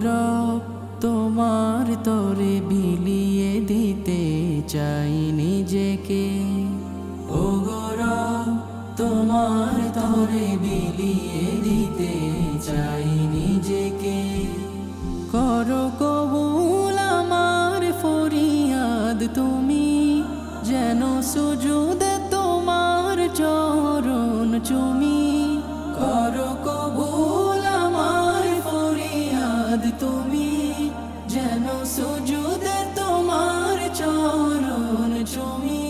রব তোমার তরে বিলিয়ে দিতে চাই নিজেকে। ওগো রব তোমার তরে বিলিয়ে দিতে চাই নিজেকে। করো কবুল আমার ফরিয়াদ তুমি, যেন সুজুদে তোমার চরণ চুমি। করো কবুল আমার ফরিয়াদ তুমি, যেন সুজুদে তোমার চরণ চুমি।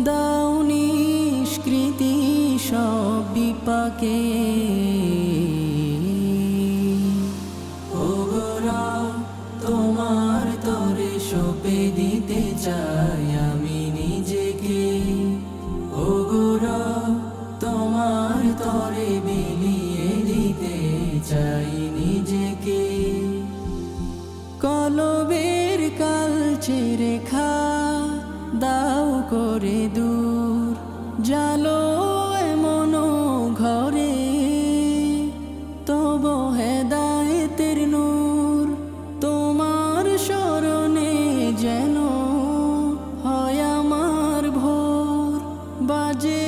দাও নিষ্কৃতি সব বিপাকে, ওগো রব তোমার তরে সঁপে দিতে চাই আমি নিজেকে। ওগো রব তোমার তরে বিলিয়ে দিতে চাই নিজেকে। কলবের কালচে রেখা দাও করে দূর, জালো এমন ঘরে তব হেদায়েতের নূর। তোমার শরণে যেন হয় আমার ভোর, বাজে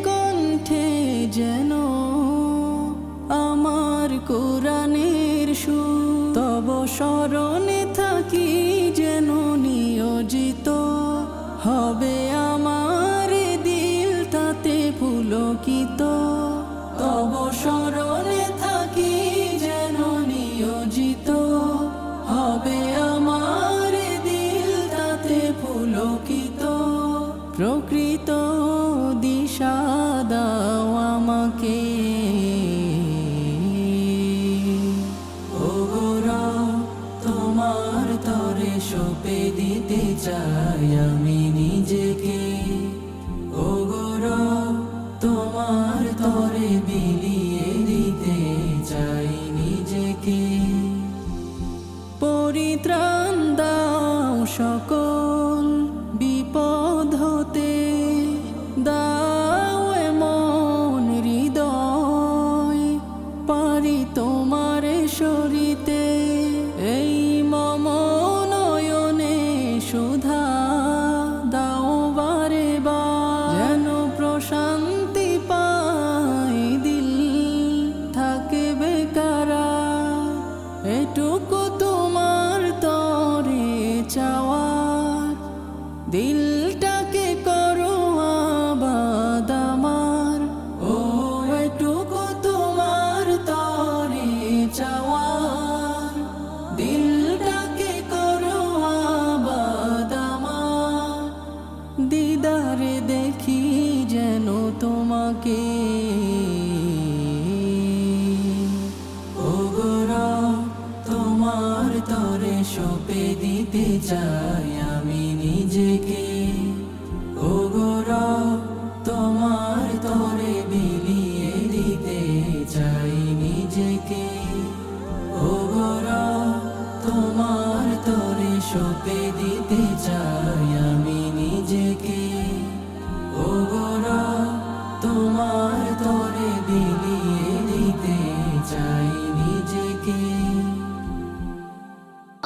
কণ্ঠে যেন আমার কোরআনের সুর। তব শরণে থাকি যেন নিয়োজিত, হবে আমার দিল তাতে পুলকিত। তব শরণে থাকি যেন নিয়োজিত, হবে আমার দিল তাতে পুলকিত। প্রকৃত দিশা দাও আমাকে, ওগো রব তোমার তরে সঁপে দিতে চাই আমি নিজেকে। ওগো রব তোমার তরে বিলিয়ে দিতে চাই নিজেকে। পরিত্রাণ দাও সকল বিপদ হতে, দাও এমন হৃদয় পারি তোমারে সরিতে। এই মম নয়নে সুধা দাও বারে বার, যেন প্রশান্তি পাই দিল থাকে বেকারার। এটুকু তোমার তরে চাওয়ার, দিলটাকে করো আবাদ আমার। ও এটুকু তোমার তরে চাওয়ার, দিলটাকে করো আবাদ আমার। দিদারে দেখি যেন তোমাকে, ওগো রব তোমার তরে সঁপে দিতে চাই আমি নিজেকে। ওগো রব তোমার তরে বিলিয়ে দিতে চাই নিজেকে। ওগো রব তোমার তরে সঁপে দিতে চাই আমি নিজেকে। ওগো রব তোমার তরে বিলিয়ে দিতে চাই নিজেকে।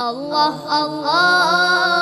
আল্লাহ আল্লাহ